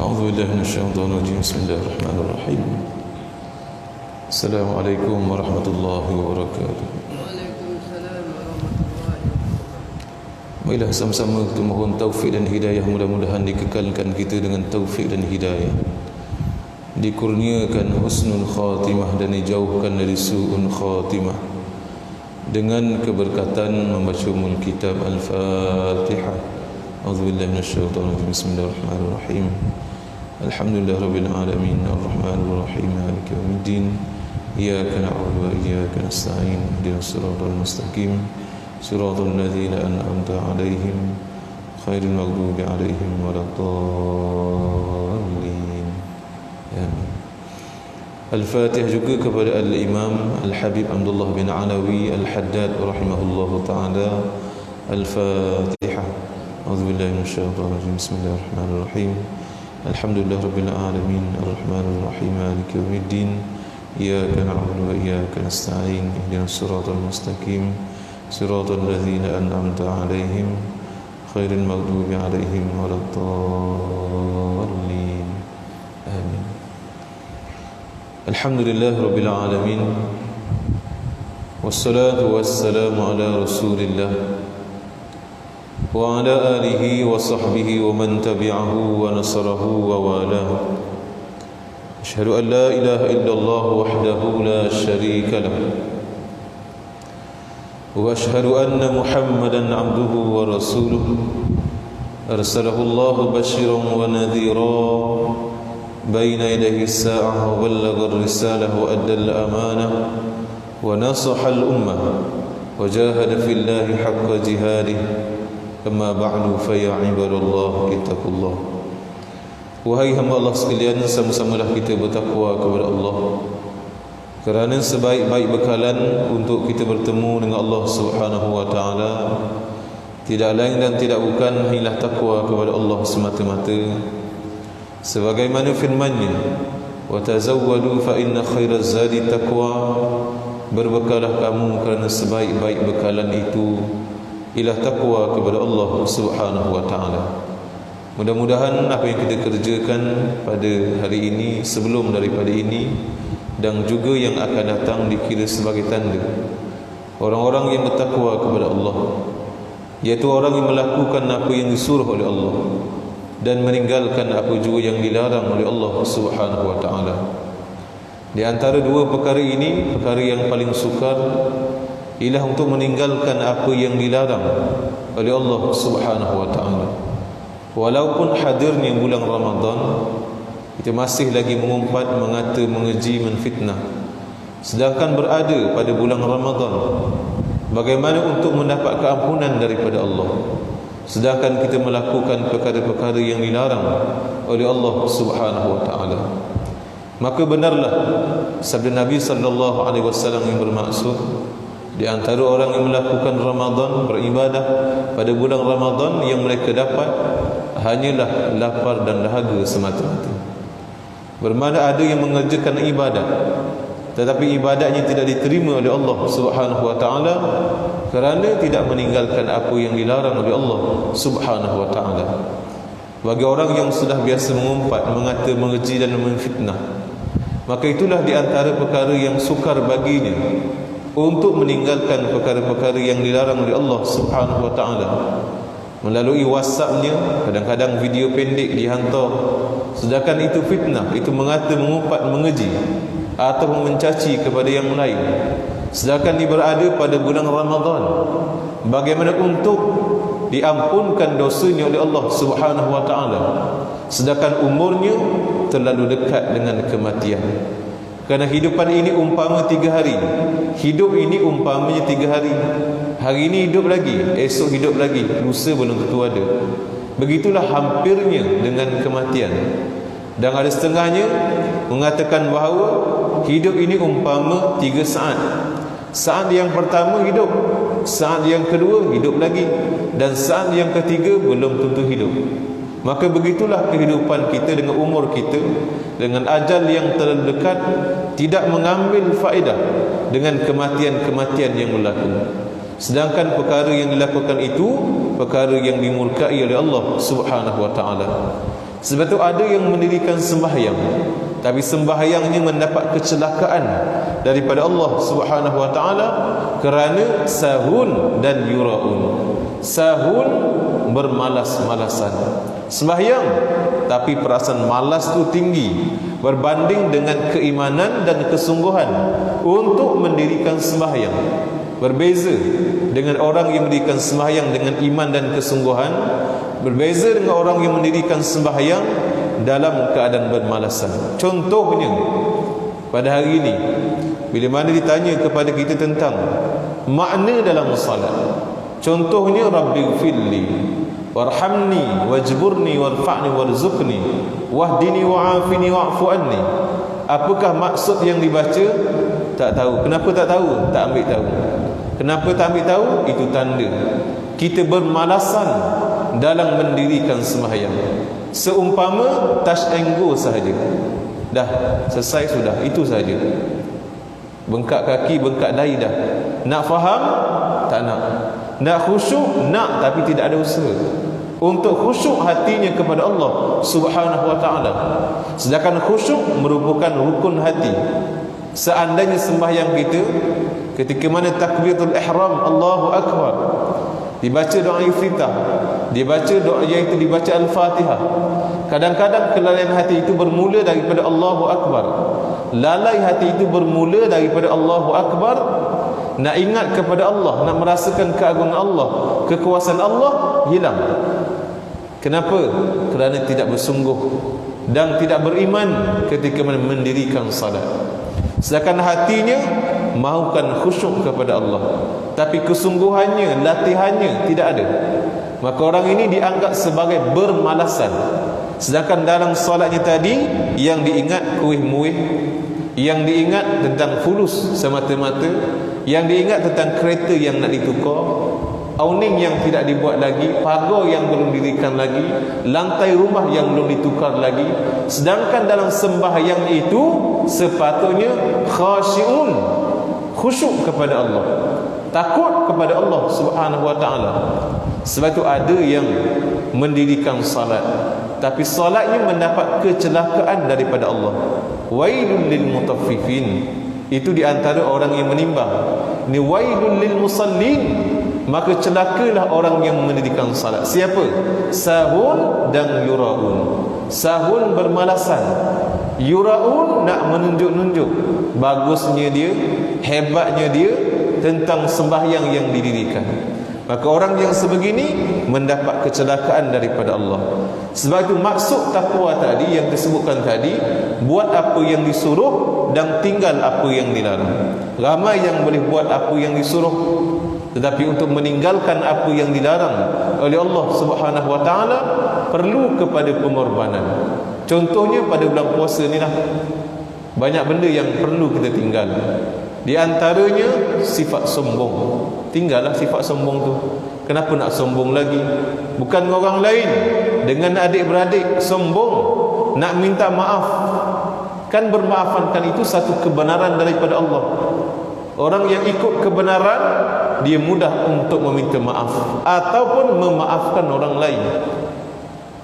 أعوذ بالله من الشيطان الرجيم. بسم الله الرحمن الرحيم. السلام عليكم ورحمة الله وبركاته. Waalaikumsalam warahmatullahi wabarakatuh. Marilah sama-sama kita mohon taufik dan hidayah. Mudah-mudahan dikekalkan kita dengan taufik dan hidayah, dikurniakan husnul khatimah dan dijauhkan dari su'un khatimah dengan keberkatan membaca kitab Al-Fatihah. A'udzubillahi minasyaitonir rajim. Bismillahirrahmanirrahim. Alhamdulillahirabbil alamin, arrahmanir rahim, maliki yaumiddin. Iyyaka na'budu wa iyyaka nasta'in. Ihdinas siratal mustaqim, siratal ladzina an'amta 'alaihim ghairil maghdubi 'alaihim waladdallin. Amin. Al-Fatihah juga kepada Al-Imam Al-Habib Abdullah bin Alawi Al-Haddad rahimahullahu ta'ala. Al-Fatihah. A'udzubillahi minasyaitonir rajim. Bismillahirrahmanirrahim. Alhamdulillahirabbil alamin, arrahmanir rahim, maliki yaumiddin. Iyyaka na'budu wa iyyaka nasta'in. Ihdinas siratal mustaqim, siratal ladzina an'amta 'alaihim ghairil maghdubi 'alaihim waladdallin. Amin. Alhamdulillahirabbil alamin. Wassalatu wassalamu ala Rasulillah wa ala alihi wa sahbihi wa man tabi'ahu wa nasarahu wa walah. Asyhadu an la ilaha illallah wahdahu la syarika lah, wa asyhadu anna Muhammadan abduhu wa rasuluh. Arsalahu Allah basyiran wa nadhira baina yadayhi as-sa'ah, wa ballagha ar-risalah wa adda al-amanah wa nasaha al-ummah wa jahada fillahi haqqa jihadihi. Amma ba'du, fa ya ibadallah ittaqullah. Wahai hamba Allah sekalian, sama-samalah kita bertakwa kepada Allah, kerana sebaik-baik bekalan untuk kita bertemu dengan Allah Subhanahu wa taala tidak lain dan tidak bukan hanyalah takwa kepada Allah semata-mata. Sebagaimana firman-Nya, wa tazawwadu fa inna khairaz zadi taqwa, berbekalah kamu kerana sebaik-baik bekalan itu ialah takwa kepada Allah Subhanahu wa taala. Mudah-mudahan apa yang kita kerjakan pada hari ini, sebelum daripada ini dan juga yang akan datang dikira sebagai tanda orang-orang yang bertakwa kepada Allah, iaitu orang yang melakukan apa yang disuruh oleh Allah dan meninggalkan apa juga yang dilarang oleh Allah Subhanahu wa taala. Di antara dua perkara ini, perkara yang paling sukar ialah untuk meninggalkan apa yang dilarang oleh Allah Subhanahu wa taala. Walaupun hadirnya bulan Ramadan, kita masih lagi mengumpat, mengata, mengeji, menfitnah. Sedangkan berada pada bulan Ramadan, bagaimana untuk mendapat keampunan daripada Allah, sedangkan kita melakukan perkara-perkara yang dilarang oleh Allah Subhanahu wa taala. Maka benarlah sabda Nabi sallallahu alaihi wasallam yang bermaksud, di antara orang yang melakukan Ramadan, beribadah pada bulan Ramadan, yang mereka dapat hanyalah lapar dan dahaga semata-mata. Bermakna ada yang mengerjakan ibadat, tetapi ibadatnya tidak diterima oleh Allah Subhanahu wa taala kerana tidak meninggalkan apa yang dilarang oleh Allah Subhanahu wa taala. Bagi orang yang sudah biasa mengumpat, mengata, mengeji dan memfitnah, maka itulah di antara perkara yang sukar baginya untuk meninggalkan perkara-perkara yang dilarang oleh Allah Subhanahu wa taala. Melalui WhatsApp-nya, kadang-kadang video pendek dihantar, sedangkan itu fitnah, itu mengata, mengumpat, mengeji atau mencaci kepada yang lain. Sedangkan dia berada pada bulan Ramadan, bagaimana untuk diampunkan dosanya oleh Allah Subhanahu wa taala, sedangkan umurnya terlalu dekat dengan kematian. Kerana hidupan ini umpama 3 hari. Hidup ini umpamanya 3 hari. Hari ini hidup lagi, esok hidup lagi, lusa belum tentu ada. Begitulah hampirnya dengan kematian. Dan ada setengahnya mengatakan bahawa hidup ini umpama 3 saat. Saat yang pertama hidup, saat yang kedua hidup lagi, dan saat yang ketiga belum tentu hidup. Maka begitulah kehidupan kita dengan umur kita, dengan ajal yang terdekat, tidak mengambil faedah dengan kematian-kematian yang berlaku. Sedangkan perkara yang dilakukan itu perkara yang dimurkai oleh Allah Subhanahu wa taala. Sebab tu ada yang mendirikan sembahyang, tapi sembahyangnya mendapat kecelakaan daripada Allah Subhanahu wa taala kerana sahun dan yuraun. Sahun, bermalas-malasan. Sembahyang tapi perasaan malas tu tinggi berbanding dengan keimanan dan kesungguhan untuk mendirikan sembahyang. Berbeza dengan orang yang mendirikan sembahyang dengan iman dan kesungguhan, berbeza dengan orang yang mendirikan sembahyang dalam keadaan bermalasan. Contohnya pada hari ini, bila mana ditanya kepada kita tentang makna dalam salat, contohnya Rabbighfirli warhamni wajburni warfa'ni warzuqni wahdini wa'afini wa'fu anni. Apakah maksud yang dibaca? Tak tahu. Kenapa tak tahu? Tak ambil tahu. Kenapa tak ambil tahu? Itu tanda kita bermalasan dalam mendirikan sembahyang. Seumpama touch and go sahaja. Dah selesai sudah, itu sahaja. Bengkak kaki, bengkak dahi dah. Nak faham? Tak nak. Nak khusyuk? Nak, tapi tidak ada usaha untuk khusyuk hatinya kepada Allah Subhanahu wa taala. Sedangkan khusyuk merupakan rukun hati. Seandainya sembahyang kita ketika mana takbiratul ihram, Allahu akbar, dibaca doa iftitah, dibaca doa iaitu dibaca al-Fatihah, kadang-kadang kelalaian hati itu bermula daripada Allahu akbar. Lalai hati itu bermula daripada Allahu akbar. Nak ingat kepada Allah, nak merasakan keagungan Allah, kekuasaan Allah, hilang. Kenapa? Kerana tidak bersungguh dan tidak beriman ketika mendirikan salat. Sedangkan hatinya mahukan khusyuk kepada Allah, tapi kesungguhannya, latihannya tidak ada. Maka orang ini dianggap sebagai bermalasan. Sedangkan dalam solatnya tadi, yang diingat kuih-muih, yang diingat tentang fulus semata-mata, yang diingat tentang kereta yang nak ditukar, awning yang tidak dibuat lagi, pagar yang belum didirikan lagi, lantai rumah yang belum ditukar lagi. Sedangkan dalam sembahyang itu sepatutnya khasyi'un, khusyuk kepada Allah, takut kepada Allah Subhanahu wa taala. Sebab itu ada yang mendirikan salat, tapi salatnya mendapat kecelakaan daripada Allah. Wailul lil mutaffifin, itu di antara orang yang menimbang. Ni wailul lil musallin, maka celakalah orang yang mendirikan salat. Siapa? Sahun dan yuraun. Sahun bermalasan, yuraun nak menunjuk-nunjuk bagusnya dia, hebatnya dia tentang sembahyang yang didirikan. Maka orang yang sebegini mendapat kecelakaan daripada Allah. Sebab itu maksud takwa tadi yang disebutkan tadi, buat apa yang disuruh dan tinggal apa yang dilarang. Ramai yang boleh buat apa yang disuruh, tetapi untuk meninggalkan apa yang dilarang oleh Allah Subhanahu wa taala perlu kepada pengorbanan. Contohnya pada bulan puasa ni lah, banyak benda yang perlu kita tinggal. Di antaranya sifat sombong. Tinggallah sifat sombong tu. Kenapa nak sombong lagi? Bukan orang lain, dengan adik-beradik sombong, nak minta maaf. Kan bermaafankan itu satu kebenaran daripada Allah. Orang yang ikut kebenaran, dia mudah untuk meminta maaf ataupun memaafkan orang lain.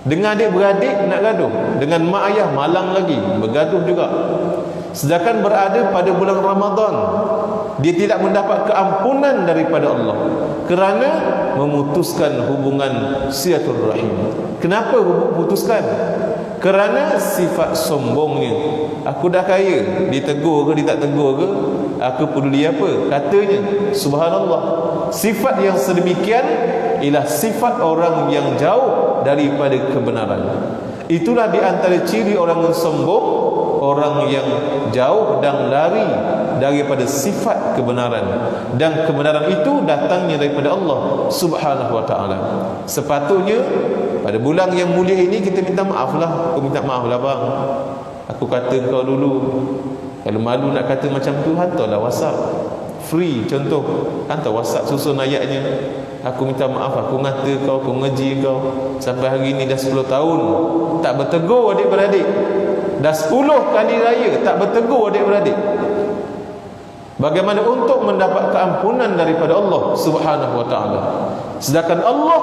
Dengan adik-beradik nak gaduh, dengan mak ayah malang lagi, bergaduh juga. Sedangkan berada pada bulan Ramadan, dia tidak mendapat keampunan daripada Allah kerana memutuskan hubungan silaturahim. Kenapa memutuskan? Kerana sifat sombongnya. Aku dah kaya, ditegur ke dia tak tegur ke, aku peduli apa? Katanya, subhanallah. Sifat yang sedemikian ialah sifat orang yang jauh daripada kebenaran. Itulah di antara ciri orang yang sombong, orang yang jauh dan lari daripada sifat kebenaran. Dan kebenaran itu datangnya daripada Allah Subhanahu wa taala. Sepatutnya pada bulan yang mulia ini kita minta maaf lah. Aku minta maaf lah bang, aku kata kau dulu. Kalau malu nak kata macam tu, hantarlah WhatsApp free. Contoh, hantar WhatsApp susun ayatnya. Aku minta maaf, aku ngata kau, aku ngeji kau sampai hari ini dah 10 tahun tak bertegur adik-beradik. Dah 10 kali raya tak bertegur adik-beradik. Bagaimana untuk mendapat keampunan daripada Allah Subhanahu wa taala? Sedangkan Allah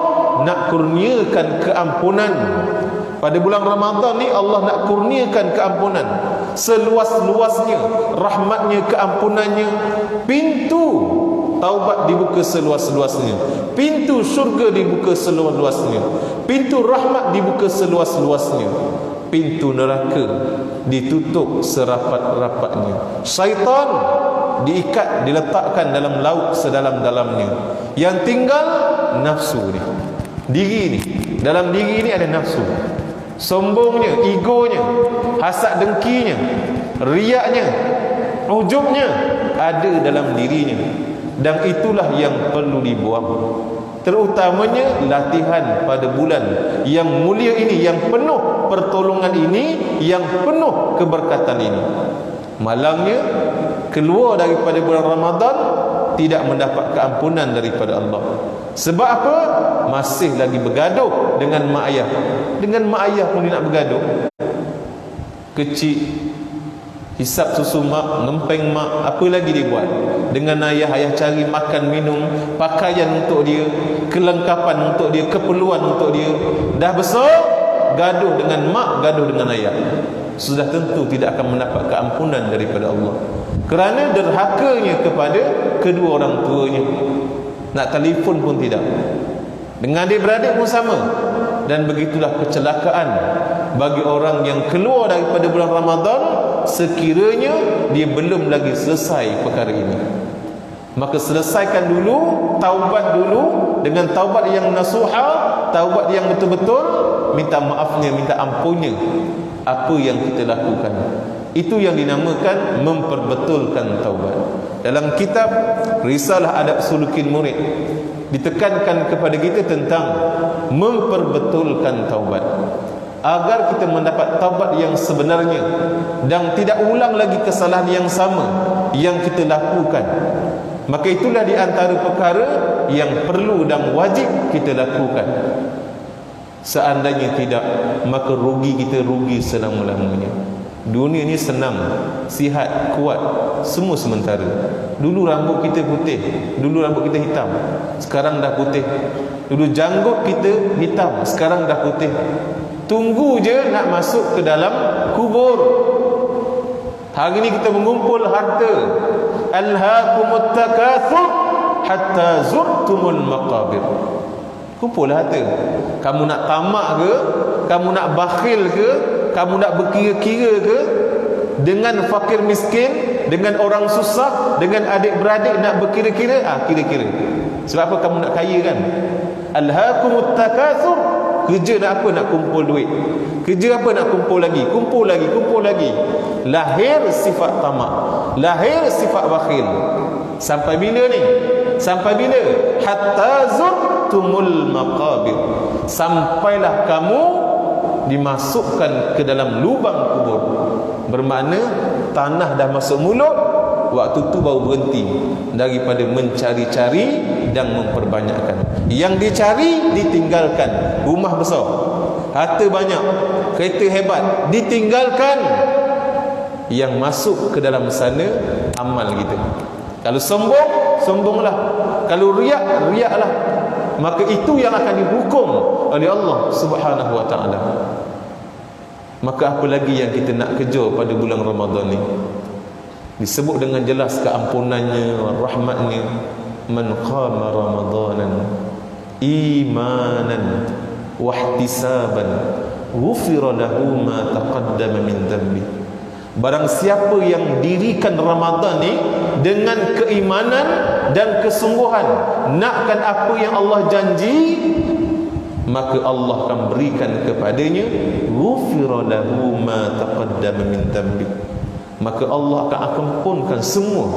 nak kurniakan keampunan Pada bulan Ramadan ni Allah nak kurniakan keampunan seluas-luasnya, rahmatnya, keampunannya. Pintu taubat dibuka seluas-luasnya, pintu syurga dibuka seluas-luasnya, pintu rahmat dibuka seluas-luasnya, pintu neraka ditutup serapat-rapatnya. Syaitan diikat, diletakkan dalam laut sedalam-dalamnya. Yang tinggal nafsu ni, diri ni. Dalam diri ni ada nafsu, sombongnya, egonya, hasad dengkinya, riaknya, ujubnya ada dalam dirinya. Dan itulah yang perlu dibuang. Terutamanya latihan pada bulan yang mulia ini, yang penuh pertolongan ini, yang penuh keberkatan ini. Malangnya keluar daripada bulan Ramadan tidak mendapat keampunan daripada Allah. Sebab apa? Masih lagi bergaduh dengan mak ayah. Dengan mak ayah pun dia nak bergaduh. Kecil, hisap susu mak, ngempeng mak, apa lagi dia buat? Dengan ayah, ayah cari makan minum, pakaian untuk dia, kelengkapan untuk dia, keperluan untuk dia. Dah besar, gaduh dengan mak, gaduh dengan ayah. Sudah tentu tidak akan mendapat keampunan daripada Allah, kerana derhakanya kepada kedua orang tuanya. Nak telefon pun tidak. Dengan adik-beradik pun sama. Dan begitulah kecelakaan bagi orang yang keluar daripada bulan Ramadan sekiranya dia belum lagi selesai perkara ini. Maka selesaikan dulu, taubat dulu dengan taubat yang nasuha, taubat yang betul-betul, minta maafnya, minta ampunnya apa yang kita lakukan. Itu yang dinamakan memperbetulkan taubat. Dalam kitab Risalah Adab Sulukin Murid ditekankan kepada kita tentang memperbetulkan taubat, agar kita mendapat taubat yang sebenarnya dan tidak ulang lagi kesalahan yang sama yang kita lakukan. Maka itulah di antara perkara yang perlu dan wajib kita lakukan. Seandainya tidak, maka rugi kita, rugi selama-lamanya. Dunia ni senang, sihat, kuat, semua sementara. Dulu rambut kita putih, dulu rambut kita hitam, sekarang dah putih. Dulu janggut kita hitam, sekarang dah putih. Tunggu je nak masuk ke dalam kubur. Hari ni kita mengumpul harta. Alhaakumut takatsur hatta zurtumul maqabir. Kumpul harta. Kamu nak tamak ke? Kamu nak bakhil ke? Kamu nak berkira-kira ke? Dengan fakir miskin, dengan orang susah, dengan adik-beradik nak berkira-kira? Kira-kira. Sebab apa kamu nak kaya kan? Alhaakumut takatsur. Kerja nak apa? Nak kumpul duit. Kerja apa? Nak kumpul lagi. Kumpul lagi, kumpul lagi. Lahir sifat tamak, lahir sifat bakhil. Sampai bila ni? Sampai bila? Hatta zurtumul maqabir. Sampailah kamu dimasukkan ke dalam lubang kubur. Bermakna tanah dah masuk mulut, waktu tu baru berhenti daripada mencari-cari dan memperbanyakkan. Yang dicari ditinggalkan. Rumah besar, harta banyak, kereta hebat, ditinggalkan. Yang masuk ke dalam sana amal kita. Kalau sombong, sombonglah. Kalau riak, riaklah. Maka itu yang akan dihukum oleh Allah Subhanahu wa ta'ala. Maka apa lagi yang kita nak kejar pada bulan Ramadan ni? Disebut dengan jelas keampunannya, rahmatnya. Man qama ramadanan imanan wahtisaban ghufira lahu ma taqaddama min dhanbi. Barang siapa yang dirikan Ramadan ni dengan keimanan dan kesungguhan, nakkan apa yang Allah janji, maka Allah akan berikan kepadanya ghufira lahu ma taqaddama min dhanbi. Maka Allah akan ampunkan semua.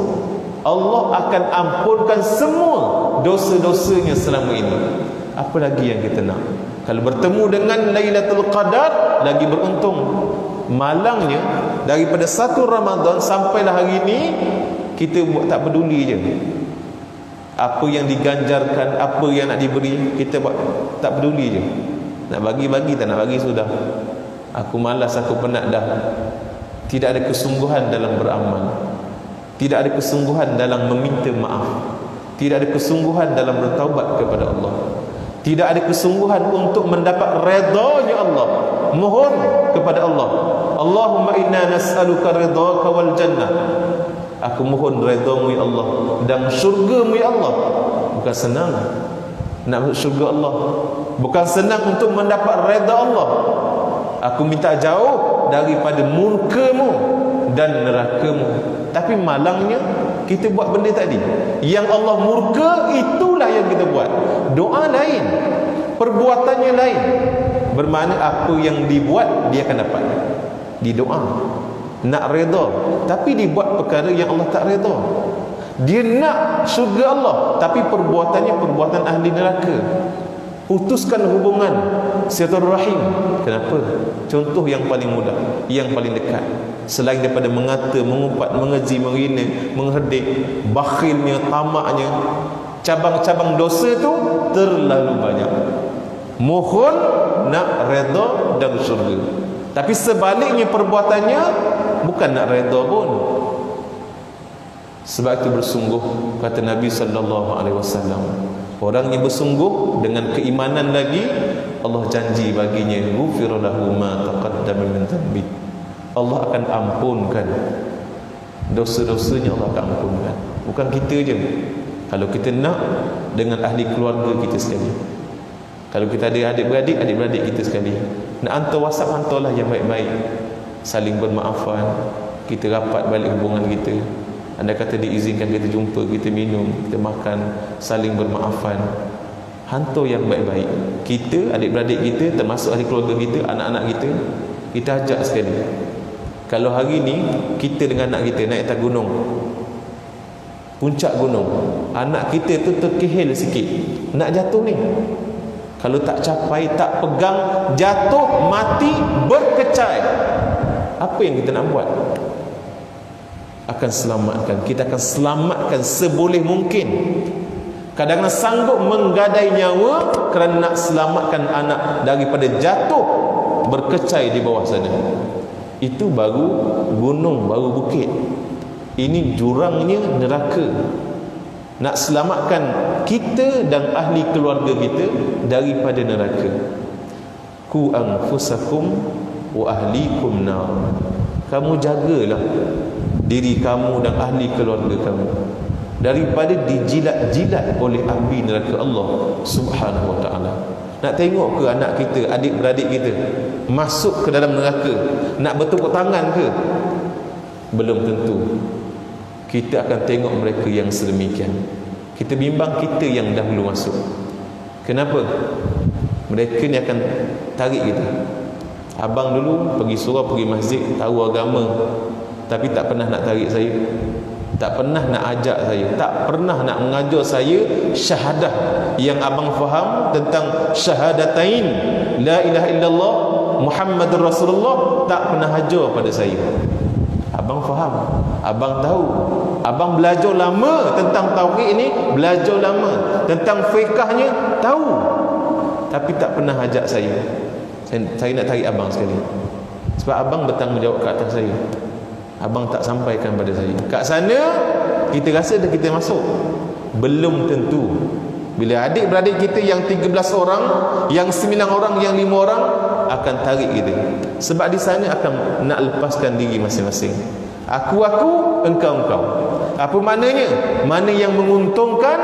Allah akan ampunkan semua dosa-dosanya selama ini. Apa lagi yang kita nak? Kalau bertemu dengan Lailatul Qadar, lagi beruntung. Malangnya daripada satu Ramadan sampailah hari ini, kita buat tak peduli je. Apa yang diganjarkan, apa yang nak diberi, kita buat tak peduli je. Nak bagi-bagi, tak nak bagi sudah. Aku malas, aku penat dah. Tidak ada kesungguhan dalam beramal, tidak ada kesungguhan dalam meminta maaf, tidak ada kesungguhan dalam bertaubat kepada Allah, Tidak ada kesungguhan untuk mendapat redanya Allah. Mohon kepada Allah, Allahumma inna nas'aluka ridhaka wal jannah. Aku mohon redamu ya Allah dan syurgamu ya Allah. Bukan senang nak masuk syurga Allah, bukan senang untuk mendapat reda Allah. Aku minta jauh daripada murkamu dan nerakamu. Tapi malangnya kita buat benda tadi yang Allah murka, itulah yang kita buat. Doa lain, perbuatannya lain. Bermakna apa yang dibuat dia akan dapat di doa. Nak reda tapi dibuat perkara yang Allah tak reda. Dia nak syurga Allah tapi perbuatannya perbuatan ahli neraka. Putuskan hubungan silaturahim. Kenapa? Contoh yang paling mudah, yang paling dekat, selain daripada mengata, mengumpat, mengeji, menghina, mengherdik, bakhilnya, tamaknya, cabang-cabang dosa tu terlalu banyak. Mohon nak redha dan syurga, tapi sebaliknya perbuatannya bukan nak redha pun. Sebab itu bersungguh, kata Nabi SAW, orang yang bersungguh dengan keimanan lagi, Allah janji baginya ghufira lahu ma taqaddama min dhanbi. Allah akan ampunkan dosa-dosanya, Allah akan ampunkan. Bukan kita je. Kalau kita nak, dengan ahli keluarga kita sekali. Kalau kita ada adik-beradik, adik-beradik kita sekali. Nak hantar WhatsApp, hantarlah yang baik-baik. Saling bermaafan, kita rapat balik hubungan kita. Anda kata diizinkan kita jumpa, kita minum, kita makan, saling bermaafan. Hantar yang baik-baik. Kita, adik-beradik kita, termasuk ahli keluarga kita, anak-anak kita, kita ajak sekali. Kalau hari ni kita dengan anak kita naik atas gunung, puncak gunung, anak kita tu terkehil sikit, nak jatuh ni, kalau tak capai, tak pegang, jatuh, mati, berkecai, apa yang kita nak buat? Akan selamatkan. Kita akan selamatkan seboleh mungkin. Kadang-kadang sanggup menggadai nyawa kerana nak selamatkan anak daripada jatuh berkecai di bawah sana. Itu baru gunung, baru bukit. Ini jurangnya neraka. Nak selamatkan kita dan ahli keluarga kita daripada neraka. Ku anfusakum wa ahlikum nar. Kamu jagalah diri kamu dan ahli keluarga kamu daripada dijilat-jilat oleh api neraka Allah Subhanahu wa ta'ala. Nak tengok ke anak kita, adik-beradik kita masuk ke dalam neraka? Nak bertepuk tangan ke? Belum tentu. Kita akan tengok mereka yang sedemikian. Kita bimbang kita yang dahulu masuk. Kenapa? Mereka ni akan tarik kita. Abang dulu pergi surau, pergi masjid, tahu agama, tapi tak pernah nak tarik saya, tak pernah nak ajak saya, tak pernah nak mengajar saya syahadah yang abang faham tentang syahadatain, la ilaha illallah Muhammadur Rasulullah, tak pernah ajar pada saya. Abang faham, abang tahu, abang belajar lama tentang tauhid ini, belajar lama tentang fiqahnya, tahu, tapi tak pernah ajak saya. Saya nak tarik abang sekali, sebab abang bertanggungjawab ke atas saya. Abang tak sampaikan pada saya. Kat sana kita rasa dah kita masuk. Belum tentu. Bila adik-beradik kita yang 13 orang, yang 9 orang, yang 5 orang akan tarik kita. Sebab di sana akan nak lepaskan diri masing-masing. Aku, engkau. Apa maknanya? Mana yang menguntungkan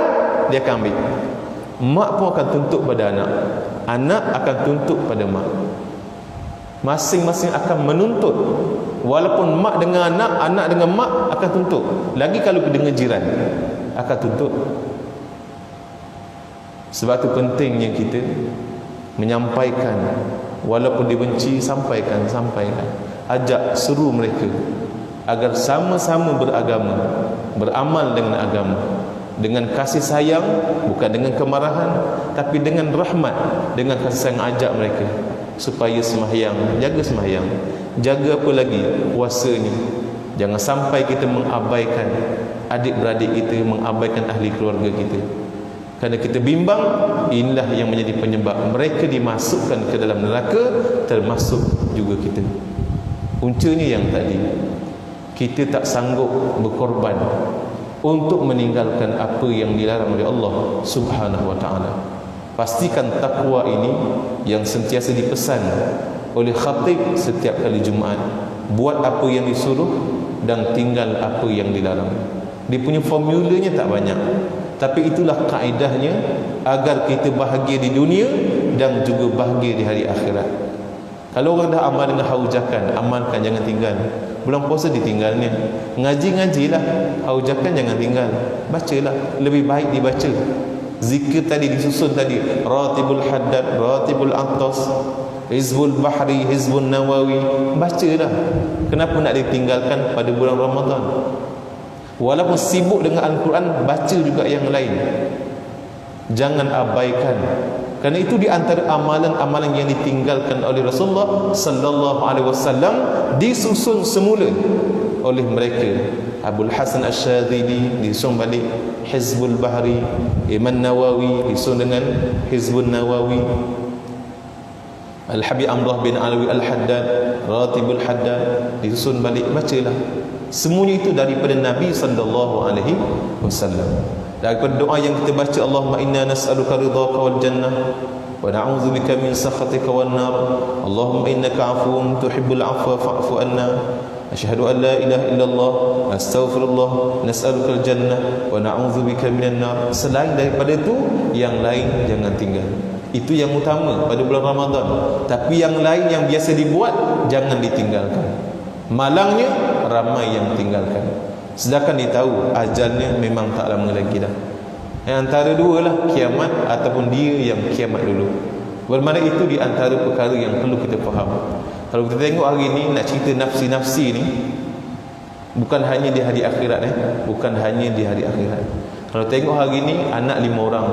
dia akan ambil. Mak pun akan tuntut pada anak, anak akan tuntut pada mak. Masing-masing akan menuntut. Walaupun mak dengan anak, anak dengan mak akan tuntut. Lagi kalau dengan jiran akan tuntut. Sebab itu pentingnya kita menyampaikan. Walaupun dibenci, sampaikan. Ajak, seru mereka agar sama-sama beragama, beramal dengan agama, dengan kasih sayang, bukan dengan kemarahan, tapi dengan rahmat, dengan kasih sayang. Ajak mereka supaya sembahyang, jaga sembahyang, jaga apa lagi, puasanya. Jangan sampai kita mengabaikan adik-beradik kita, mengabaikan ahli keluarga kita, kerana kita bimbang inilah yang menjadi penyebab mereka dimasukkan ke dalam neraka, termasuk juga kita. Puncanya yang tadi, kita tak sanggup berkorban untuk meninggalkan apa yang dilarang oleh Allah Subhanahu wa ta'ala. Pastikan takwa ini yang sentiasa dipesan oleh khatib setiap kali Jumaat. Buat apa yang disuruh dan tinggal apa yang dilarang. Dia punya formulanya tak banyak, tapi itulah kaedahnya agar kita bahagia di dunia dan juga bahagia di hari akhirat. Kalau orang dah amal dengan haujakan, amalkan, jangan tinggal. Bulan puasa ditinggalnya. Ngaji-ngajilah, haujakan jangan tinggal. Bacalah, lebih baik dibaca. Zikir tadi disusun tadi, Ratibul Haddad, Ratibul Antas, Hizbul Bahri, Hizbul Nawawi. Bacalah. Kenapa nak ditinggalkan pada bulan Ramadan? Walaupun sibuk dengan Al-Quran, baca juga yang lain. Jangan abaikan. Kerana itu di antara amalan-amalan yang ditinggalkan oleh Rasulullah sallallahu alaihi wasallam, disusun semula oleh mereka. Abul Hasan Asy-Syadzili disusun balik Hizbul Bahri, Imam Nawawi disusun dengan Hizbul Nawawi, Al-Habib Amrah bin Alawi Al-Haddad, Ratibul Haddad disusun balik. Bacalah. Semuanya itu daripada Nabi sallallahu alaihi wasallam. Daripada doa yang kita baca, Allahumma inna nas'aluka ridhaka wal jannah wa na'udzubika min sakhatika wan nar. Allahumma innaka 'afuwun tuhibbul 'afwa fa'fu anna. Asyhadu an la ilaha illallah, astaghfirullah, nas'aluka al jannah wa na'udzubika minan nar. Selain daripada itu, yang lain jangan tinggal. Itu yang utama pada bulan Ramadan. Tapi yang lain yang biasa dibuat, jangan ditinggalkan. Malangnya ramai yang tinggalkan. Sedangkan dia tahu ajalnya memang tak lama lagi dah. Antara dua lah, kiamat ataupun dia yang kiamat dulu. Bermakna itu di antara perkara yang perlu kita faham. Kalau kita tengok hari ni, nak cerita nafsi-nafsi ni, bukan hanya di hari akhirat, bukan hanya di hari akhirat. Kalau tengok hari ni, anak 5 orang,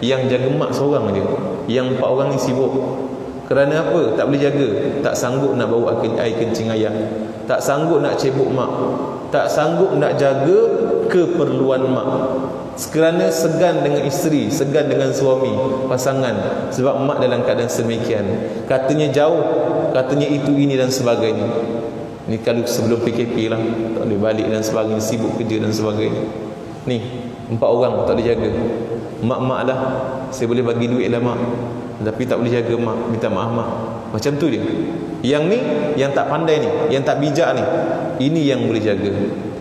yang jaga mak seorang je, yang 4 orang ni sibuk. Kerana apa? Tak boleh jaga. Tak sanggup nak bawa air kencing ayah, tak sanggup nak cebok mak, tak sanggup nak jaga keperluan mak. Kerana segan dengan isteri, segan dengan suami, pasangan, sebab mak dalam keadaan sedemikian. Katanya jauh, katanya itu, ini dan sebagainya. Ni kalau sebelum PKP lah, tak boleh balik dan sebagainya, sibuk kerja dan sebagainya. Ni 4 orang tak boleh jaga. Mak-mak lah, saya boleh bagi duit lah mak, tapi tak boleh jaga mak, minta maaf mak. Macam tu dia. Yang ni, yang tak pandai ni, yang tak bijak ni, ini yang boleh jaga.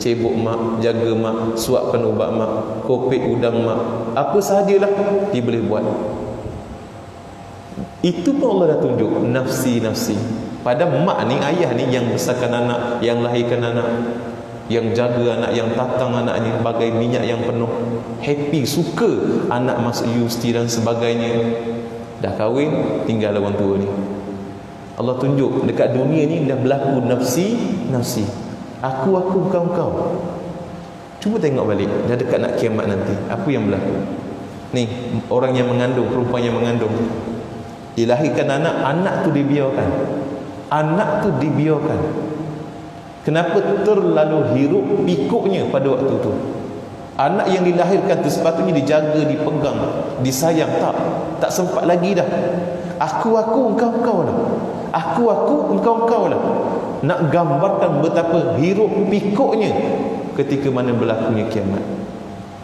Cebok mak, jaga mak, suapkan ubat mak, kopek udang mak, apa sahajalah dia boleh buat. Itu pun Allah dah tunjuk nafsi-nafsi. Pada mak ni, ayah ni yang besarkan anak, yang lahirkan anak, yang jaga anak, yang tatang anaknya bagai minyak yang penuh, happy, suka anak masuk universiti dan sebagainya. Dah kahwin, tinggal orang tua ni. Allah tunjuk dekat dunia ni dah berlaku nafsi. Aku bukan kau. Cuba tengok balik, dah dekat nak kiamat nanti, apa yang berlaku. Ni orang yang mengandung, perempuan yang mengandung, dilahirkan anak tu dibiarkan. Anak tu dibiarkan. Kenapa? Terlalu hiruk pikuknya pada waktu tu. Anak yang dilahirkan tu sepatutnya dijaga, dipegang, disayang. Tak sempat lagi dah. Aku engkau lah. Aku engkau lah. Nak gambarkan betapa hiruk pikuknya ketika mana berlakunya kiamat.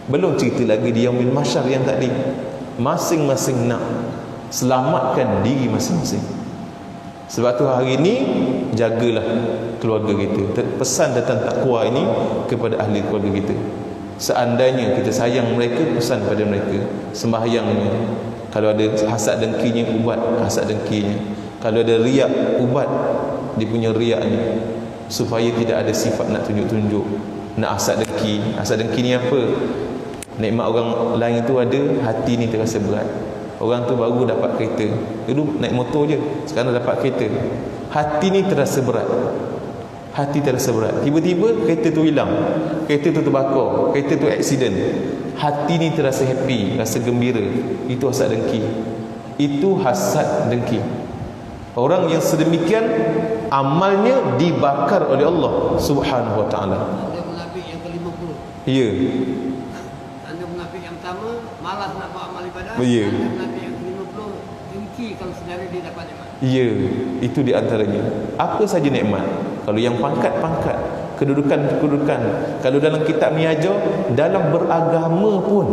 Belum cerita lagi di yaumil mahsyar yang tadi. Masing-masing nak selamatkan diri masing-masing. Sebab tu hari ini jagalah keluarga kita. Pesan tentang takwa ini kepada ahli keluarga kita. Seandainya kita sayang mereka, pesan pada mereka, sembahyangnya. Kalau ada hasad dengkinya, ubat hasad dengkinya. Kalau ada riak, ubat dia punya riaknya, supaya tidak ada sifat nak tunjuk-tunjuk, nak hasad dengki. Hasad dengki ni apa? Nikmat orang lain tu ada, hati ni terasa berat. Orang tu baru dapat kereta, dulu naik motor je, sekarang dapat kereta, hati ni terasa berat. Hati terasa berat. Tiba-tiba kereta tu hilang, kereta tu terbakar, kereta tu aksiden, hati ni terasa happy, rasa gembira. Itu hasad dengki. Itu hasad dengki. Orang yang sedemikian amalnya dibakar oleh Allah Subhanahu wa taala. Ada munafik yang ke-50. Ya. Ada munafik yang pertama malas nak buat amal ibadah. Ya. Ada munafik yang ke-50 dengki kalau sedara dia dapat nikmat. Ya, itu di antaranya. Apa saja nikmat. Kalau yang pangkat-pangkat, kedudukan-kedudukan, kalau dalam kitab ni aja, dalam beragama pun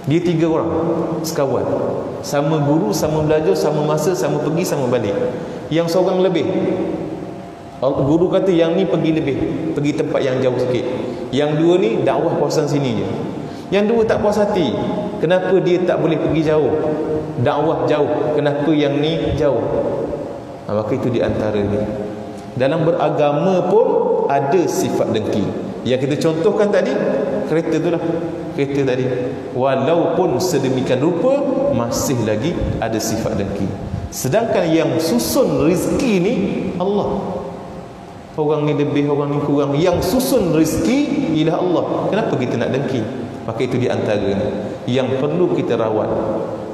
Dia 3 orang sekawan, sama guru, sama belajar, sama masa, sama pergi, sama balik. Yang seorang lebih, guru kata yang ni pergi lebih, pergi tempat yang jauh sikit. Yang 2 ni dakwah kawasan sini je. Yang 2 tak puas hati, kenapa dia tak boleh pergi jauh, dakwah jauh, kenapa yang ni jauh? Maka itu di antaranya. Dalam beragama pun ada sifat dengki. Yang kita contohkan tadi, kereta tu lah, kereta tadi, walaupun sedemikian rupa masih lagi ada sifat dengki. Sedangkan yang susun rezeki ni Allah. Orang ni lebih, orang ni kurang. Yang susun rezeki ialah Allah. Kenapa kita nak dengki? Maka itu di antaranya yang perlu kita rawat.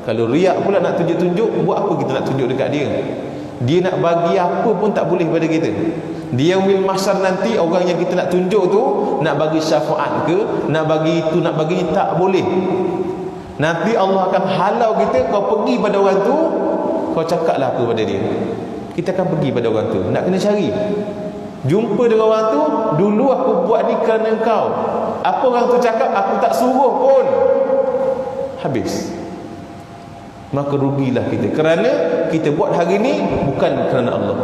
Kalau riak pula nak tunjuk-tunjuk, buat apa kita nak tunjuk dekat dia? Dia nak bagi apa pun tak boleh pada kita. Dia yaumil mahsyar nanti, orang yang kita nak tunjuk tu nak bagi syafaat ke, nak bagi itu, nak bagi ini, tak boleh. Nanti Allah akan halau kita. Kau pergi pada orang tu, kau cakaplah apa pada dia. Kita akan pergi pada orang tu, nak kena cari. Jumpa dengan orang tu, dulu aku buat ni kerana kau. Apa orang tu cakap, aku tak suruh pun. Habis. Maka rugilah kita, kerana kita buat hari ni bukan kerana Allah,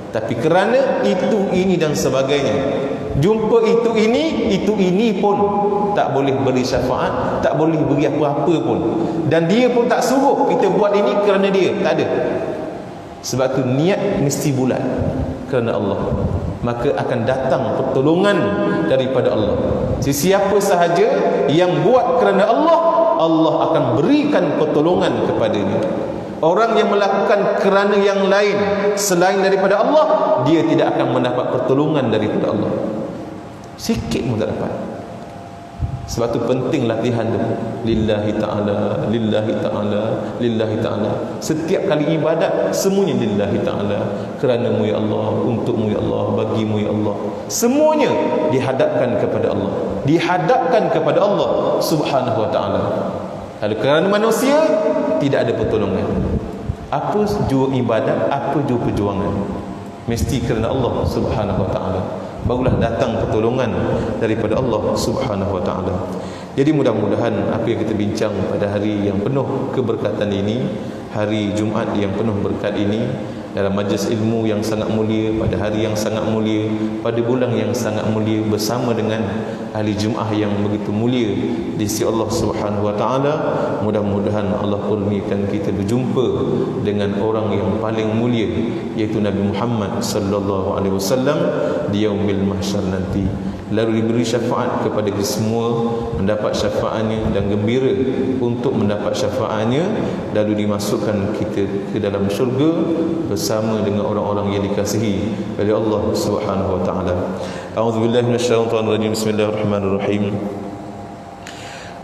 tapi kerana itu, ini dan sebagainya. Jumpa itu ini pun tak boleh beri syafaat, tak boleh beri apa-apa pun. Dan dia pun tak suruh kita buat ini kerana dia, tak ada. Sebab tu niat mesti bulat kerana Allah, maka akan datang pertolongan daripada Allah. Sesiapa sahaja yang buat kerana Allah, Allah akan berikan pertolongan kepadanya. Orang yang melakukan kerana yang lain selain daripada Allah, dia tidak akan mendapat pertolongan daripada Allah. Sikit pun tak dapat. Sebab tu penting latihan tu. Lillahi ta'ala, lillahi ta'ala, lillahi ta'ala. Setiap kali ibadat, semuanya lillahi ta'ala. Kerana-Mu ya Allah, untuk-Mu ya Allah, bagi-Mu ya Allah. Semuanya dihadapkan kepada Allah, dihadapkan kepada Allah subhanahu wa ta'ala. Kalau kerana manusia, tidak ada pertolongan. Apa jua ibadat, apa jua perjuangan, mesti kerana Allah subhanahu wa ta'ala, barulah datang pertolongan daripada Allah subhanahu wa ta'ala. Jadi mudah-mudahan apa yang kita bincang pada hari yang penuh keberkatan ini, hari Jumaat yang penuh berkat ini, dalam majlis ilmu yang sangat mulia, pada hari yang sangat mulia, pada bulan yang sangat mulia, bersama dengan ahli Jumaah yang begitu mulia di sisi Allah subhanahu wa ta'ala. Mudah-mudahan Allah kurniakan kita berjumpa dengan orang yang paling mulia, iaitu Nabi Muhammad sallallahu alaihi wasallam di yaumil mahsyar nanti. Lalu diberi syafaat kepada kita semua, mendapat syafaatnya dan gembira untuk mendapat syafaatnya, lalu dimasukkan kita ke dalam syurga bersama dengan orang-orang yang dikasihi oleh Allah subhanahu wa ta'ala. A'udzubillahi minasyaitonir rajim. Bismillahirrahmanirrahim.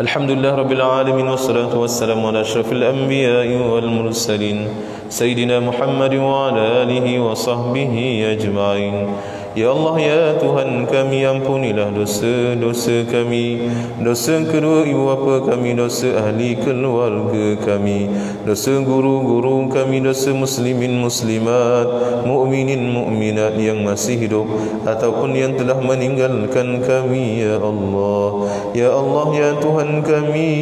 Alhamdulillah rabbil alamin, wassalatu wassalamu ala asyrafil anbiya'i wal mursalin sayyidina Muhammad wa ala alihi wa sahbihi ajma'in. Ya Allah, ya Tuhan kami, ampunilah dosa-dosa kami, dosa kedua ibu bapa kami, dosa ahli keluarga kami, dosa guru-guru kami, dosa muslimin muslimat, mukminin mukminat yang masih hidup ataupun yang telah meninggalkan kami. Ya Allah, ya Allah, ya Tuhan kami,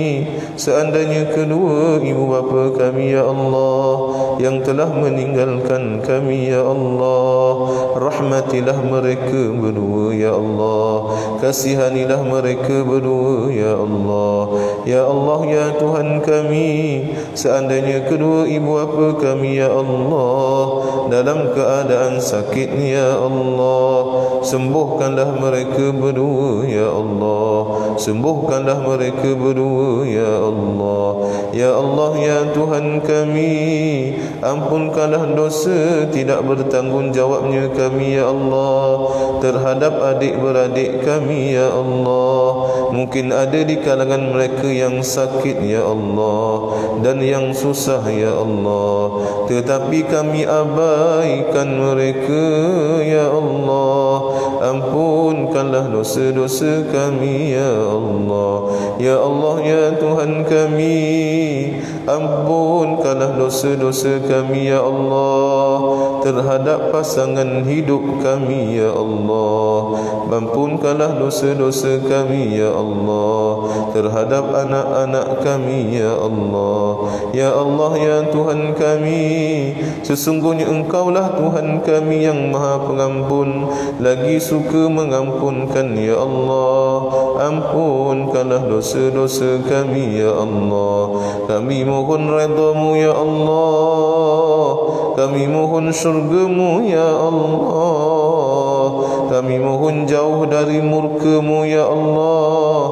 seandainya kedua ibu bapa kami ya Allah yang telah meninggalkan kami ya Allah, rahmatilah mereka berdua ya Allah, kasihanilah mereka berdua ya Allah. Ya Allah, ya Tuhan kami, seandainya kedua ibu bapa kami ya Allah dalam keadaan sakit ya Allah, sembuhkanlah mereka berdua ya Allah, sembuhkanlah mereka berdua ya Allah. Ya Allah, ya Tuhan kami, ampunkanlah dosa tidak bertanggungjawabnya kami ya Allah terhadap adik-beradik kami ya Allah. Mungkin ada di kalangan mereka yang sakit ya Allah dan yang susah ya Allah, tetapi kami abaikan mereka ya Allah. Ampunkanlah dosa-dosa kami ya Allah. Ya Allah, ya Tuhan kami, ampunkanlah dosa-dosa kami ya Allah. terhadap pasangan hidup kami ya Allah. Ampunkanlah dosa-dosa kami ya Allah terhadap anak-anak kami ya Allah. Ya Allah ya Tuhan kami, sesungguhnya Engkaulah Tuhan kami yang Maha Pengampun, lagi suka mengampunkan ya Allah. Ampunkanlah dosa-dosa kami ya Allah. Kami mohon redha-Mu ya Allah, kami mohon syurga-Mu ya Allah, kami mohon jauh dari murka-Mu ya Allah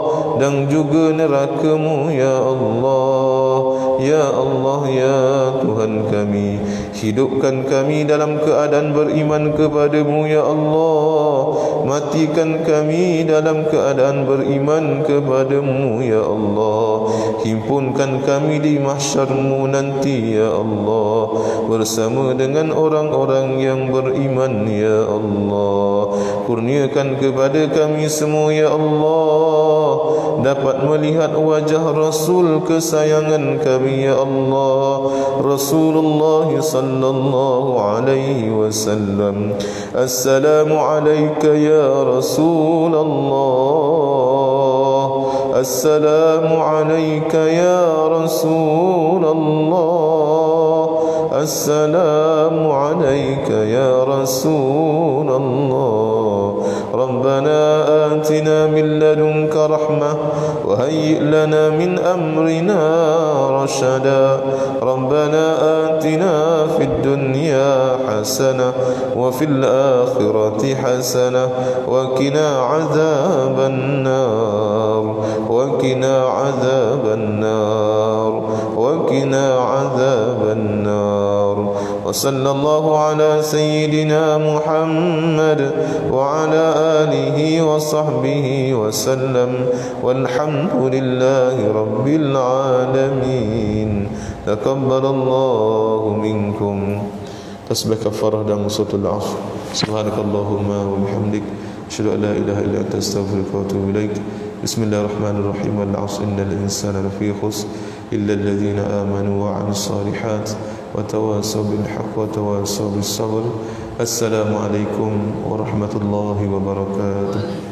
dan juga neraka-Mu ya Allah. Ya Allah ya Tuhan kami, hidupkan kami dalam keadaan beriman kepada-Mu ya Allah, matikan kami dalam keadaan beriman kepada-Mu ya Allah. Himpunkan kami di mahsyar-Mu nanti ya Allah bersama dengan orang-orang yang beriman ya Allah. Kurniakan kepada kami semua ya Allah dapat melihat wajah Rasul kesayangan kami ya Allah, Rasulullah sallallahu alaihi wasallam. Assalamu alayka ya Rasulullah, assalamu alayka ya Rasulullah, assalamu alayka ya Rasulullah. ربنا آتنا من لدنك رحمة وهيئ لنا من أمرنا رشدا. ربنا آتنا في الدنيا حسنة وفي الآخرة حسنة وقنا عذاب النار، وقنا عذاب النار، وقنا عذاب النار. وصلى الله على سيدنا محمد وعلى آله وصحبه وسلم والحمد لله رب العالمين. تقبل الله منكم. تسبح كفارة dan suratul Asr. Subhanakallahumma wa bihamdik, asyhadu an la ilaha illa anta astaghfiruka wa atubu ilaik. Bismillahirrahmanirrahim. Wal 'asri innal insana lafi khusr illa alladhina amanu wa 'amilus solihat wa tawasaw bil haqq wa tawasaw bis sabr. Assalamualaikum warahmatullahi wabarakatuh.